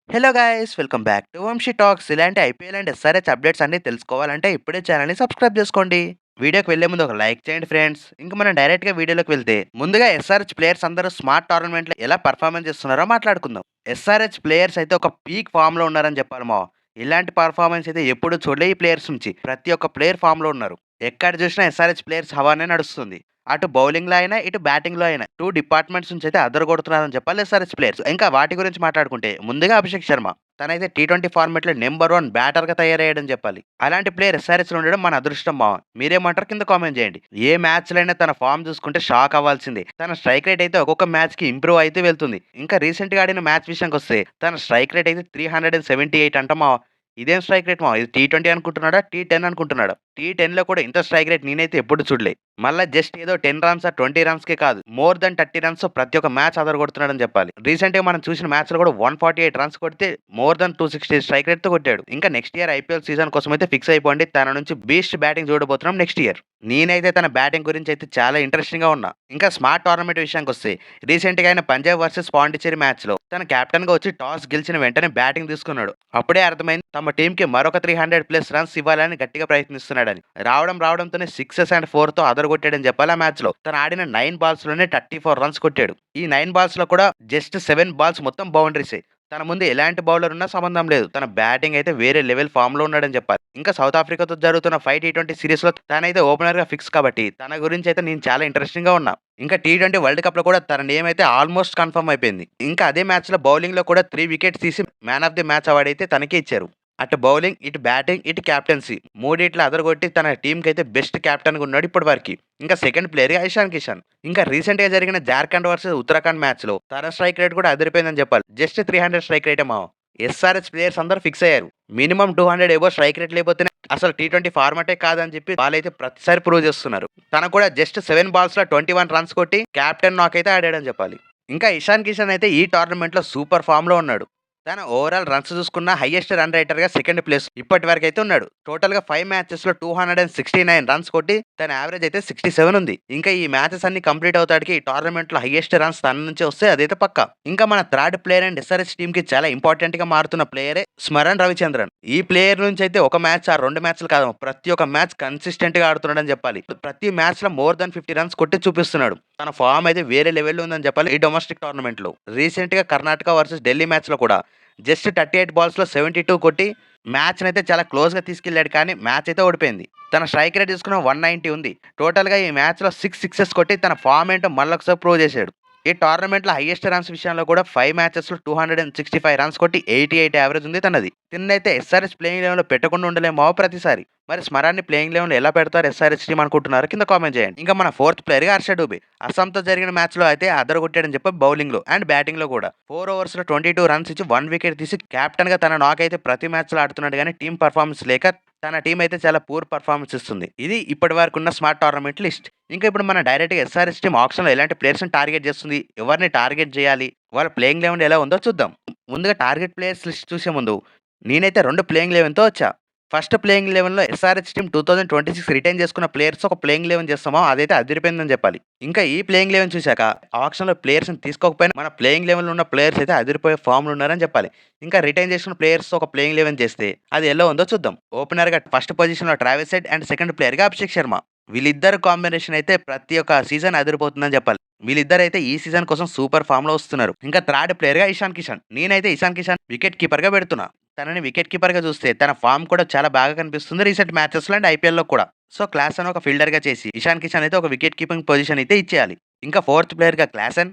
Hello guys welcome back to Vamshi talks. ఇలాంటి IPL and SRH updates అన్ని తెలుసుకోవాలంటే ఇప్పుడే ఛానల్ని సబ్స్క్రైబ్ చేసుకోండి. వీడియోకి వెళ్లే ముందు ఒక లైక్ చేయండి ఫ్రెండ్స్. ఇంకా మనం డైరెక్ట్ గా వీడియోలోకి వెళ్తే ముందుగా ఎస్ఆర్హెచ్ ప్లేయర్స్ అందరూ స్మార్ట్ టోర్నమెంట్ లో ఎలా పర్ఫార్మెన్స్ చేస్తున్నారో మాట్లాడుకుందాం. ఎస్ఆర్హెచ్ ప్లేయర్స్ అయితే ఒక పీక్ ఫామ్ లో ఉన్నారని చెప్పాలి మా. ఇలాంటి పర్ఫార్మెన్స్ అయితే ఎప్పుడు చూడలే ఈ ప్లేయర్స్ నుంచి. ప్రతి ఒక్క ప్లేయర్ ఫామ్ లో ఉన్నారు. ఎక్కడ చూసినా ఎస్ఆర్హెచ్ ప్లేయర్స్ హవానే నడుస్తుంది. అటు బౌలింగ్ లో అయినా ఇటు బ్యాటింగ్ లో అయినా టూ డిపార్ట్మెంట్స్ నుంచి అయితే అదరగొడుతున్నారని చెప్పాలి ఎస్ఆర్హెచ్ ప్లేయర్స్. ఇంకా వాటి గురించి మాట్లాడుకుంటే ముందుగా అభిషేక్ శర్మ. తనైతే టీ20 ఫార్మాట్ లో నెంబర్ 1 బ్యాటర్ గా తయారయ్యాడని చెప్పాలి. అలాంటి ప్లేయర్ ఎస్ఆర్హెచ్ లో ఉండడం మన అదృష్టం మావ. మీరేమంటారు కింద కామెంట్ చేయండి. ఏ మ్యాచ్ లైనా తన ఫామ్ చూసుకుంటే షాక్ అవ్వాల్సిందే. తన స్ట్రైక్ రేట్ అయితే ఒక్కొక్క మ్యాచ్ కి ఇంప్రూవ్ అయితే వెళ్తుంది. ఇంకా రీసెంట్ గా ఆడిన మ్యాచ్ విషయానికి వస్తే తన స్ట్రైక్ రేట్ అయితే 378 అంట మావ. ఇదేం స్ట్రైక్ రేట్ మావ, ఇది టీ20 అనుకుంటున్నాడా టీ10 అనుకుంటున్నాడా? టీ10 లో కూడా ఇంత స్ట్రైక్ రేట్ నేనైతే ఎప్పుడు చూడలే. మళ్ళీ జస్ట్ ఏదో 10 రన్స్ 20 రన్స్ కే కాదు, మోర్ దెన్ 30 రన్స్ ప్రతి ఒక్క మ్యాచ్ అదరగొడుతున్నాడని చెప్పాలి. రీసెంట్ గా మనం చూసిన మ్యాచ్ లో కూడా 148 రన్స్ కొడితే మోర్ దెన్ 260 స్ట్రైక్ రేట్ తో కొట్టాడు. ఇంకా నెక్స్ట్ ఇయర్ ఐపీఎల్ సీజన్ కోసం అయితే ఫిక్స్ అయిపోండి. తన నుంచి బీస్ట్ బ్యాటింగ్ చూడబోతున్నాం నెక్స్ట్ ఇయర్. నేనైతే తన బ్యాటింగ్ గురించి అయితే చాలా ఇంట్రెస్టింగ్ గా ఉన్నా. ఇంకా స్మార్ట్ టోర్నమెంట్ విషయానికి వస్తే రీసెంట్ గా అయిన పంజాబ్ వర్సెస్ పాండిచ్చేరి మ్యాచ్ లో తన కెప్టెన్ గా వచ్చి టాస్ గెలిచిన వెంటనే బ్యాటింగ్ తీసుకున్నాడు. అప్పుడే అర్థమైంది తమ టీం కి మరొక 300+ రన్స్ ఇవ్వాలని గట్టిగా ప్రయత్నిస్తున్నాడని. రావడంతోనే 6 అండ్ 4 తో అదరగొట్టాడని చెప్పాలి. ఆ మ్యాచ్ లో తను ఆడిన 9 బాల్స్ లోనే 34 రన్స్ కొట్టాడు. ఈ 9 బాల్స్ లో కూడా జస్ట్ 7 బాల్స్ మొత్తం బౌండరీసే. తన ముందు ఎలాంటి బౌలర్ ఉన్నా సంబంధం లేదు. తన బ్యాటింగ్ అయితే వేరే లెవెల్ ఫామ్ లో ఉన్నాడని చెప్పాలి. ఇంకా సౌత్ ఆఫ్రికాతో జరుగుతున్న 5 T20 సిరీస్ లో తనైతే ఓపెనర్ గా ఫిక్స్ కాబట్టి తన గురించి అయితే నేను చాలా ఇంట్రెస్టింగ్ గా ఉన్నా. ఇంకా టీ20 వరల్డ్ కప్ లో కూడా తన నేమ్ అయితే ఆల్మోస్ట్ కన్ఫర్మ్ అయిపోయింది. ఇంకా అదే మ్యాచ్ లో బౌలింగ్ లో కూడా 3 వికెట్స్ తీసి man of the match award అయితే తనకే ఇచ్చారు. అటు బౌలింగ్, ఇటు బ్యాటింగ్, ఇటు క్యాప్టెన్సీ మూడిట్లో అదరగొట్టి తన టీంకి అయితే బెస్ట్ కెప్టెన్ గా ఉన్నాడు ఇప్పటి వరకు. ఇంకా సెకండ్ ప్లేయర్ గా ఇషాన్ కిషాన్. ఇంకా రీసెంట్ గా జరిగిన జార్ఖండ్ వర్సెస్ ఉత్తరాఖండ్ మ్యాచ్ లో తన స్ట్రైక్ రేట్ కూడా అదిరిపోయిందని చెప్పాలి. జస్ట్ 300 స్ట్రైక్ రేటే మా. ఎస్ఆర్హెచ్ ప్లేయర్స్ అందరూ ఫిక్స్ అయ్యారు. మినిమం 200 ఎబో స్ట్రైక్ రేట్ లేకపోతేనే అసలు టీ20 ఫార్మాటే కాదని చెప్పి వాళ్ళైతే ప్రతిసారి ప్రూవ్ చేస్తున్నారు. తను కూడా జస్ట్ 7 బాల్స్ లో 21 రన్స్ కొట్టి క్యాప్టెన్ నాకైతే ఆడాడని చెప్పాలి. ఇంకా ఇషాన్ కిషన్ అయితే ఈ టోర్నమెంట్ లో సూపర్ ఫామ్ లో ఉన్నాడు. తన ఓవరాల్ రన్స్ చూసుకున్న హైయెస్ట్ రన్ రైటర్ గా సెకండ్ ప్లేస్ ఇప్పటి వరకు అయితే ఉన్నాడు. టోటల్ గా 5 మ్యాచెస్ లో 269 రన్స్ కొట్టి తన యావరేజ్ అయితే 67 ఉంది. ఇంకా ఈ మ్యాచెస్ అన్ని కంప్లీట్ అవుతాడికి ఈ టోర్నమెంట్ లో హైయెస్ట్ రన్స్ తన నుంచి వస్తే అదైతే పక్క. ఇంకా మన third player and SRS team కి చాలా ఇంపార్టెంట్ గా మారుతున్న ప్లేయరే స్మరణ్ రవిచంద్రన్. ఈ ప్లేయర్ నుంచి అయితే ఒక మ్యాచ్ ఆ 2 మ్యాచ్లు కాదు, ప్రతి ఒక్క మ్యాచ్ కన్సిస్టెంట్ గా ఆడుతున్నాడని చెప్పాలి. ప్రతి మ్యాచ్ లో మోర్ దాన్ 50 రన్స్ కొట్టి చూపిస్తున్నాడు. తన ఫామ్ అయితే వేరే లెవెల్ ఉందని చెప్పాలి ఈ డొమెస్టిక్ టోర్నమెంట్ లో. రీసెంట్ గా కర్ణాటక వర్సెస్ ఢిల్లీ మ్యాచ్ లో కూడా జస్ట్ 38 బాల్స్ లో 72 కొట్టి మ్యాచ్ అయితే చాలా క్లోజ్ గా తీసుకెళ్లాడు. కానీ మ్యాచ్ అయితే ఓడిపోయింది. తన స్ట్రైక్ రేట్ తీసుకున్న 190 ఉంది. టోటల్ గా ఈ మ్యాచ్ లో 6 సిక్సెస్ కొట్టి తన ఫామ్ ఏంటో మళ్ళొకసారి ప్రూవ్ చేశాడు. ఈ టోర్నమెంట్ లో హైయెస్ట్ రన్స్ విషయంలో కూడా 5 మ్యాచెస్ లో 265 రన్స్ కొట్టి 88 యావరేజ్ ఉంది తనది. తిన్నైతే ఎస్ఆర్ఎస్ ప్లేయింగ్ లెవెన్ లో పెట్టకుండా ఉండలేమో ప్రతిసారి. మరి స్మరాన్ని ప్లేయింగ్ లెవెన్ లో ఎలా పెడతారు ఎస్ఆర్ఎస్ టీం అనుకుంటున్నారు కింద కామెంట్ చేయండి. ఇంకా మన ఫోర్త్ ప్లేయర్ గా హర్ష డూబే. అస్సాంతో జరిగిన మ్యాచ్ లో అయితే అదరగొట్టాడని చెప్పి బౌలింగ్ లో అండ్ బ్యాటింగ్ లో కూడా 4 ఓవర్స్ లో 22 రన్స్ ఇచ్చి 1 వికెట్ తీసి కెప్టెన్ గా తన నాక్ అయితే ప్రతి మ్యాచ్ లో ఆడుతున్నాడు. కానీ టీం పర్ఫార్మెన్స్ లేక తన టీం అయితే చాలా పూర్ పర్ఫార్మెన్స్ ఇస్తుంది. ఇది ఇప్పటి వరకు ఉన్న స్మార్ట్ టోర్నమెంట్ లిస్ట్. ఇంకా ఇప్పుడు మన డైరెక్ట్ గా ఎస్ఆర్ఎస్ టీం ఆప్షన్ లో ఎలాంటి ప్లేయర్స్ టార్గెట్ చేస్తుంది, ఎవరిని టార్గెట్ చేయాలి, వాళ్ళ ప్లేయింగ్ లెవెన్ ఎలా ఉందో చూద్దాం. ముందుగా టార్గెట్ ప్లేయర్స్ లిస్ట్ చూసే ముందు నేనైతే 2 ప్లేయింగ్ లెవెన్‌తో వచ్చా. ఫస్ట్ ప్లేయింగ్ లెవెన్‌లో ఎస్ఆర్‌హెచ్ టీమ్ 2026 రిటైన్ చేసుకున్న ప్లేయర్స్ ఒక ప్లేయింగ్ లెవెన్ చేస్తామో అదైతే అదిరిపోయిందని చెప్పాలి. ఇంకా ఈ ప్లేయింగ్ లెవెన్ చూసాక ఆక్షన్‌లో ప్లేయర్స్‌ని తీసుకోకపోయినా మన ప్లేయింగ్ లెవెన్‌లో ఉన్న ప్లేయర్స్ అయితే అదిరిపోయే ఫామ్‌లో ఉన్నారని చెప్పాలి. ఇంకా రిటైన్ చేసుకున్న ప్లేయర్స్‌తో ఒక ప్లేయింగ్ లెవెన్ చేస్తే అది ఎలా ఉందో చూద్దాం. ఓపెనర్‌గా ఫస్ట్ పొజిషన్‌లో ట్రావిస్ హెడ్ అండ్ సెకండ్ ప్లేయర్‌గా అభిషేక్ శర్మ. వీళ్ళిద్దరు కాంబినేషన్ అయితే ప్రతి ఒక్క సీజన్ అదిరిపోతుందని చెప్పాలి. వీళ్ళిద్దరైతే ఈ సీజన్ కోసం సూపర్ ఫామ్‌లో వస్తున్నారు. ఇంకా థర్డ్ ప్లేయర్‌గా ఇషాన్ కిషన్. నేనైతే ఇషాన్ కిషన్ వికెట్ కీపర్‌గా పెడుతున్నా. తనని వికెట్ కీపర్‌గా చూస్తే తన ఫామ్ కూడా చాలా బాగా కనిపిస్తుంది రీసెంట్ మ్యాచెస్‌లో అండ్ ఐపీఎల్‌లో కూడా. సో క్లాసన్ ఒక ఫీల్డర్‌గా చేసి ఇషాన్ కిషన్ అయితే ఒక వికెట్ కీపింగ్ పొజిషన్ అయితే ఇచ్చేయాలి. ఇంకా ఫోర్త్ ప్లేయర్‌గా క్లాసన్,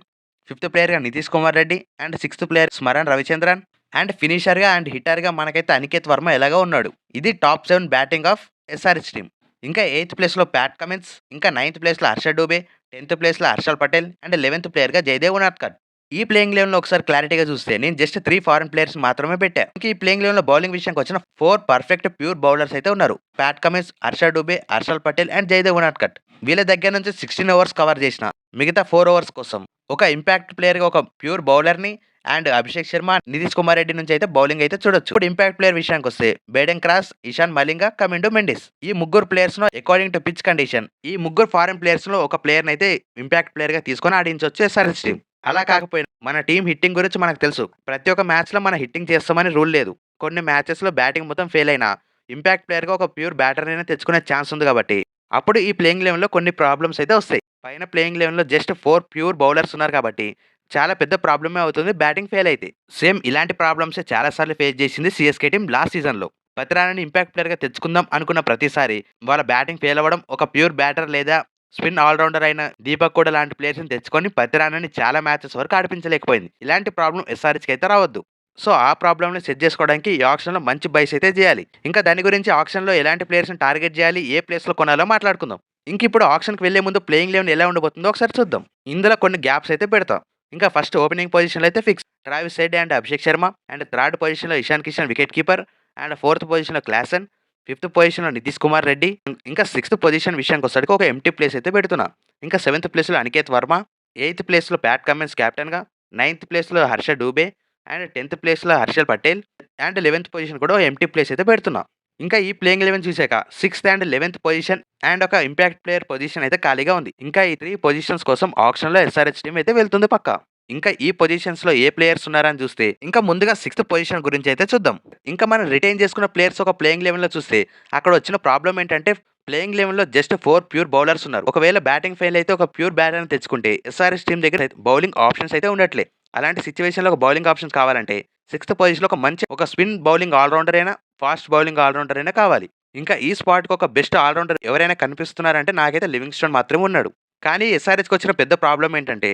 ఫిఫ్త్ ప్లేయర్‌గా Nitish Kumar Reddy and sixth player Smaran Ravichandran and ఫినిషర్‌గా అండ్ హిట్టర్‌గా మనకైతే అనికేత్ వర్మ ఎలాగో ఉన్నాడు. ఇది top 7 batting of SRH team. ఇంకా 8థ్ ప్లేస్‌లో ప్యాట్ కమిన్స్, ఇంకా 9థ్ ప్లేస్‌లో హర్ష డూబే, 10థ్ ప్లేస్‌లో హర్షల్ పటేల్ అండ్ 11థ్ ప్లేయర్‌గా జయదేవ్ ఉనాద్కట్. ఈ ప్లేయింగ్ లెవెన్‌లో ఒకసారి క్లారిటీగా చూస్తే నేను జస్ట్ 3 ఫారెన్ ప్లేయర్స్ మాత్రమే పెట్టా. ఇంక ఈ ప్లేయింగ్ లెవెన్‌లో బౌలింగ్ విషయానికి వచ్చిన 4 పర్ఫెక్ట్ ప్యూర్ బౌలర్స్ అయితే ఉన్నారు. Pat Cummins, Harsh Dubey, Harshal Patel and Jaydev Unadkat. వీళ్ళ దగ్గర నుంచి 16 ఓవర్స్ కవర్ చేసిన మిగతా 4 ఓవర్స్ కోసం ఒక ఇంపాక్ట్ ప్లేయర్‌గా ఒక ప్యూర్ బౌలర్‌ని అండ్ అభిషేక్ శర్మ, నితీష్ కుమార్ రెడ్డి నుంచి అయితే బౌలింగ్ అయితే చూడొచ్చు. ఇప్పుడు ఇంపాక్ట్ ప్లేయర్ విషయానికి వస్తే బేడెన్ క్రాస్, ఇషాన్ మలింగా, కమిండు మెండిస్. ఈ ముగ్గురు ప్లేయర్స్ ను అకార్డింగ్ టు పిచ్ కండిషన్ ఈ ముగ్గురు ఫారెన్ ప్లేయర్స్ లో ఒక ప్లేయర్ అయితే ఇంపాక్ట్ ప్లేయర్ గా తీసుకొని ఆడించవచ్చు ఎస్ఆర్ఎస్ టీమ్. అలా కాకపోయినా మన టీమ్ హిట్టింగ్ గురించి మనకు తెలుసు. ప్రతి ఒక్క మ్యాచ్‌లో మనం హిట్టింగ్ చేస్తామని రూల్ లేదు. కొన్ని మ్యాచెస్‌లో బ్యాటింగ్ మొత్తం ఫెయిల్ అయినా, ఇంపాక్ట్ ప్లేయర్‌గా ఒక ప్యూర్ బ్యాటర్‌నైనా తెచ్చుకునే ఛాన్స్ ఉంది కాబట్టి, అప్పుడు ఈ ప్లేయింగ్ 11లో కొన్ని ప్రాబ్లమ్స్ అయితే వస్తాయి. పైన ప్లేయింగ్ 11లో జస్ట్ 4 ప్యూర్ బౌలర్స్ ఉన్నారు కాబట్టి, చాలా పెద్ద ప్రాబ్లమే అవుతుంది బ్యాటింగ్ ఫెయిల్ అయితే. సేమ్ ఇలాంటి ప్రాబ్లమ్సే చాలా సార్లు ఫేస్ చేసింది సీఎస్‌కే టీమ్ లాస్ట్ సీజన్‌లో. బత్రాని ఇంపాక్ట్ ప్లేయర్‌గా తెచ్చుకుందాం అనుకున్న ప్రతిసారి వాళ్ళ బ్యాటింగ్ ఫెయిల్ అవ్వడం, ఒక ప్యూర్ బ్యాటర్ లేదా స్పిన్ ఆల్ రౌండర్ అయిన దీపక్ కూడా లాంటి ప్లేయర్స్‌ని తెచ్చుకొని పత్తిరానని చాలా మ్యాచెస్ వరకు ఆడిపించలేకపోయింది. ఇలాంటి ప్రాబ్లమ్ ఎస్ఆర్‌హెచ్‌కి అయితే రావద్దు. సో, ఆ ప్రాబ్లమ్‌ని సెట్ చేసుకోవడానికి ఈ ఆక్షన్‌లో మంచి బైస్ అయితే చేయాలి. ఇంకా దాని గురించి ఆక్షన్‌లో ఎలాంటి ప్లేయర్స్‌ని టార్గెట్ చేయాలి, ఏ ప్లేస్‌లో కొనాలో మాట్లాడుకుందాం. ఇంకిప్పుడు ఆక్షన్‌కి వెళ్ళే ముందు ప్లేయింగ్ 11 ఎలా ఉండబోతుందో ఒకసారి చూద్దాం. ఇందులో కొన్ని గ్యాప్స్ అయితే పెడతాం. ఇంకా ఫస్ట్ ఓపెనింగ్ పొజిషన్‌లో అయితే fix. Travis Head and Abhishek Sharma and third పొజిషన్‌లో Ishan Kishan wicket keeper and fourth పొజిషన్‌లో క్లాసెన్, ఫిఫ్త్ పొజిషన్‌లో నితీష్ కుమార్ రెడ్డి. ఇంకా సిక్స్త్ పొజిషన్ విషయానికొచ్చేసరికి ఒక ఎంప్టీ ప్లేస్ అయితే పెడుతున్నా. ఇంకా సెవెంత్ ప్లేస్‌లో అనికేత్ వర్మ, ఎయిత్ ప్లేస్‌లో ప్యాట్ కమిన్స్ కెప్టెన్‌గా, నైన్త్ ప్లేస్‌లో హర్ష డూబే అండ్ 10థ్ ప్లేస్‌లో హర్షల్ పటేల్ అండ్ 11థ్ పొజిషన్ కూడా ఎంప్టీ ప్లేస్ అయితే పెడుతున్నా. ఇంకా ఈ ప్లేయింగ్ 11 చూసాక సిక్స్త్ అండ్ 11థ్ పొజిషన్ అండ్ ఒక ఇంపాక్ట్ ప్లేయర్ పొజిషన్ అయితే ఖాళీగా ఉంది. ఇంకా ఈ 3 పొజిషన్స్ కోసం ఆక్షన్‌లో ఎస్ఆర్‌హెచ్ టీమ్ అయితే వెళ్తుంది పక్కా. ఇంకా ఈ పొజిషన్స్‌లో ఏ ప్లేయర్స్ ఉన్నారని చూస్తే, ఇంకా ముందుగా సిక్స్త్ పొజిషన్ గురించి అయితే చూద్దాం. ఇంకా మనం రిటైన్ చేసుకున్న ప్లేయర్స్ ఒక ప్లేయింగ్ 11లో చూస్తే, అక్కడ వచ్చిన ప్రాబ్లమ్ ఏంటంటే ప్లేయింగ్ 11లో జస్ట్ 4 ప్యూర్ బౌలర్స్ ఉన్నారు. ఒకవేళ బ్యాటింగ్ ఫెయిల్ అయితే ఒక ప్యూర్ బ్యాటర్‌ని తెచ్చుకుంటే ఎస్ఆర్‌హెచ్ టీమ్ దగ్గర బౌలింగ్ ఆప్షన్స్ అయితే ఉండట్లే. అలాంటి సిట్యుయేషన్‌లో ఒక బౌలింగ్ ఆప్షన్స్ కావాలంటే సిక్స్త్ పొజిషన్‌లో ఒక మంచి ఒక స్పిన్ బౌలింగ్ ఆల్ రౌండర్ అయినా, ఫాస్ట్ బౌలింగ్ ఆల్ రౌండర్ అయినా కావాలి. ఇంకా ఈ స్పాట్‌కి ఒక బెస్ట్ ఆల్ రౌండర్ ఎవరైనా కనిపిస్తున్నారంటే నాకైతే లివింగ్‌స్టోన్ మాత్రమే ఉన్నాడు. కానీ ఎస్ఆర్‌హెచ్‌కి వచ్చిన పెద్ద ప్రాబ్లమ్ ఏంటంటే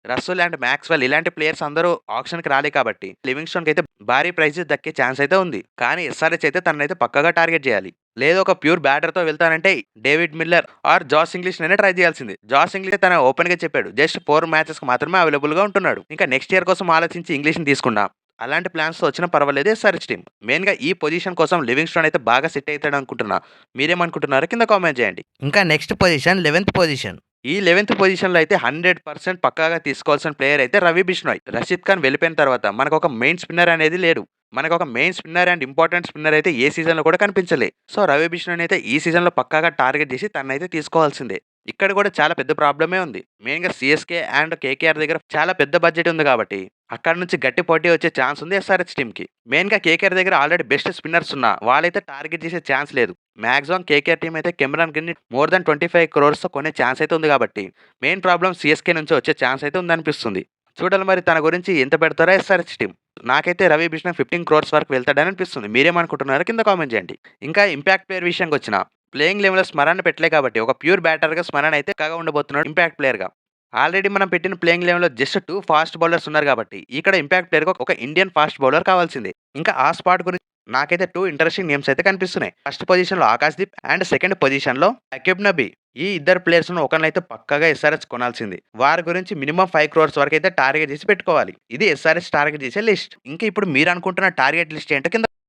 రసూల్ అండ్ మాక్స్‌వెల్ ఇలాంటి ప్లేయర్స్ అందరూ ఆక్షన్‌కి రాలే కాబట్టి లివింగ్‌స్టోన్‌కి అయితే భారీ ప్రైజెస్ దక్కే ఛాన్స్ అయితే ఉంది. కానీ ఎస్ఆర్‌హెచ్ అయితే తననైతే పక్కాగా టార్గెట్ చేయాలి. లేదు ఒక ప్యూర్ బ్యాటర్‌తో వెళ్తానంటే డేవిడ్ మిల్లర్ ఆర్ జాస్ ఇంగ్లీష్‌నైనా ట్రై చేయాల్సిందే. జాస్ ఇంగ్లీష్ తన ఓపెన్‌గా చెప్పాడు. జస్ట్ 4 మ్యాచెస్‌కి మాత్రమే అవైలబుల్‌గా ఉంటున్నాడు. ఇంకా నెక్స్ట్ ఇయర్ కోసం ఆలోచించి ఇంగ్లీష్‌ని తీసుకున్నా. అలాంటి ప్లాన్స్‌తో వచ్చినా పర్వాలేదు ఎస్ఆర్‌హెచ్ టీమ్. మెయిన్‌గా ఈ పొజిషన్ కోసం లివింగ్‌స్టోన్ అయితే బాగా సెట్ అయితాడనుకుంటున్నా. మీరేమనుకుంటున్నారో కింద కామెంట్ చేయండి. ఇంకా నెక్స్ట్ పొజిషన్ 11థ్ పొజిషన్. ఈ 11థ్ పొజిషన్‌లో అయితే 100% పక్కాగా తీసుకోవాల్సిన ప్లేయర్ అయితే రవి బిష్నోయ్. రషీద్ ఖాన్ వెళ్ళిపోయిన తర్వాత మనకొక మెయిన్ స్పిన్నర్ అనేది లేడు. మనకొక main spinner and important spinner అయితే ఏ సీజన్‌లో కూడా కనిపించలే. సో, రవి బిష్నోయ్‌ని అయితే ఈ సీజన్‌లో పక్కాగా టార్గెట్ చేసి తననైతే తీసుకోవాల్సిందే. ఇక్కడ కూడా చాలా పెద్ద ప్రాబ్లమే ఉంది. మెయిన్‌గా సీఎస్‌కే అండ్ కేకేఆర్ దగ్గర చాలా పెద్ద బడ్జెట్ ఉంది కాబట్టి అక్కడి నుంచి గట్టి పోటీ వచ్చే ఛాన్స్ ఉంది ఎస్ఆర్‌హెచ్ టీమ్‌కి. మెయిన్‌గా కేకేఆర్ దగ్గర ఆల్రెడీ బెస్ట్ స్పిన్నర్స్ ఉన్నా వాళ్ళైతే టార్గెట్ చేసే ఛాన్స్ లేదు. మాక్సిమం కేకేఆర్ టీమ్ అయితే కెమెరాన్ గ్రీన్‌ని మోర్ దాన్ 25 క్రోర్స్‌తో కొనే ఛాన్స్ అయితే ఉంది కాబట్టి మెయిన్ ప్రాబ్లమ్ సీఎస్‌కే నుంచి వచ్చే ఛాన్స్ అయితే ఉందనిపిస్తుంది. చూడాలి మరి తన గురించి ఎంత పెడతారో ఎస్ఆర్‌హెచ్ టీమ్. నాకైతే రవి బిష్ణోయ్ 15 క్రోర్స్ వరకు వెళ్తాడని అనిపిస్తుంది. మీరేమనుకుంటున్నారో కింద కామెంట్ చేయండి. ఇంకా ఇంపాక్ట్ ప్లేయర్ విషయానికొచ్చిన ప్లేయింగ్ 11లో స్మరణ్ పెట్టలే కాబట్టి ఒక ప్యూర్ బ్యాటర్‌గా స్మరణ్ అయితే పక్కాగా ఉండబోతున్నాడు ఇంపాక్ట్ ప్లేయర్‌గా. ఆల్రెడీ మనం పెట్టిన ప్లేయింగ్ 11లో జస్ట్ 2 ఫాస్ట్ బౌలర్స్ ఉన్నారు కాబట్టి ఇక్కడ ఇంపాక్ట్ ప్లేయర్‌గా ఒక ఇండియన్ ఫాస్ట్ బౌలర్ కావాల్సిందే. ఇంకా ఆ స్పాట్ గురించి నాకైతే 2 ఇంట్రెస్టింగ్ నేమ్స్ అయితే కనిపిస్తున్నాయి. ఫస్ట్ పొజిషన్‌లో ఆకాశ్‌దీప్ అండ్ సెకండ్ పొజిషన్‌లో అకీబ్ నబీ. ఈ ఇద్దరు ప్లేయర్స్‌ను ఒకరినైతే పక్కాగా ఎస్ఆర్‌హెచ్ కొనాల్సింది. వారి గురించి మినిమమ్ 5 క్రోర్స్ వరకైతే టార్గెట్ చేసి పెట్టుకోవాలి. ఇది ఎస్ఆర్‌హెచ్ టార్గెట్ చేసే లిస్ట్. ఇంకా ఇప్పుడు మీరు అనుకుంటున్న టార్గెట్ లిస్ట్ ఏంటో కింద